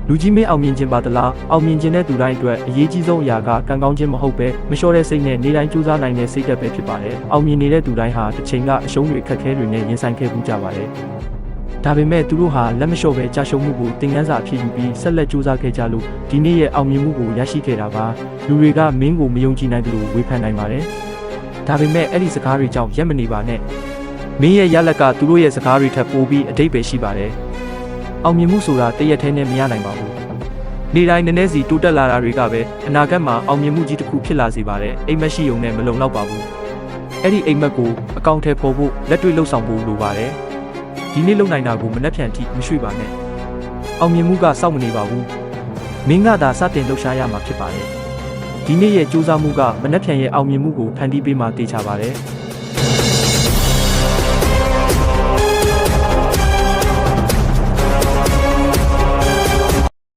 လူကြီးမင်းအောင်မြင်ခြင်းပါတလားအောင်မြင်ခြင်းတဲ့သူတိုင်းအတွက်အရေးကြီးဆုံးအရာကကံကောင်းခြင်းမဟုတ်ပဲမလျှော့တဲ့စိတ်နဲ့နေတိုင်းကြိုးစားနိုင်တဲ့စိတ်ဓာတ်ပဲဖြစ်ပါတယ်အောင်မြင်နေတဲ့သူတိုင်းဟာတစ်ချိန်ကအရှုံးတွေအခက်အခဲတွေနဲ့ရင်ဆိုင်ခဲ့မှုကြပါတယ်ဒါပေမဲ့သူတို့ဟာလက်မလျှော့ပဲကြာရှုံးမှုကိုသင်ခန်းစာအဖြစ်ယူပြီးဆက်လက်ကြိုးစားခဲ့ကြလို့ဒီနေ့ရဲ့အောင်မြင်မှုကိုရရှိခဲ့တာပါလူတွေကမင်းကိုမယုံကြည်နိုင်သလိုဝေဖန်နိုင်ပါတယ်ဒါပေမဲ့အဲ့ဒီစကားတွေကြောင့်ရက်မနေပါနဲ့မင်းရဲ့ရလက်ကသူတို့ရဲ့စကားတွေထပ်ပိုပြီးအတိတ်ပဲရှိပါတယ်အောင်မြင်မှုဆိုတာတရက်ထဲနဲ့မရနိုင်ပါဘူးနေတိုင်းနည်းနည်းစီတိုးတက်လာတာတွေကပဲအနာဂတ်မှာအောင်မြင်မှုကြီးတစ်ခုဖြစ်လာစေပါတယ်အိမ်မက်ရှိုံနဲ့မလုံလောက်ပါဘူးအဲ့ဒီအိမ်မက်ကိုအကောင့်ထဲပေါ်ဖို့လက်တွေ့လှုပ်ဆောင်ဖို့လိုပါတယ်ဒီနေ့လုံနိုင်တာကိုမနှက်ဖြန်ထိမရွှေ့ပါနဲ့အောင်မြင်မှုကစောင့်မနေပါဘူးမင်းကသာစတင်လှုပ်ရှားရမှာဖြစ်ပါတယ်ဒီနေ့ရဲ့စူးစမ်းမှုကမနှက်ဖြန်ရဲ့အောင်မြင်မှုကိုဖန်တီးပေးမှတေချာပါတယ်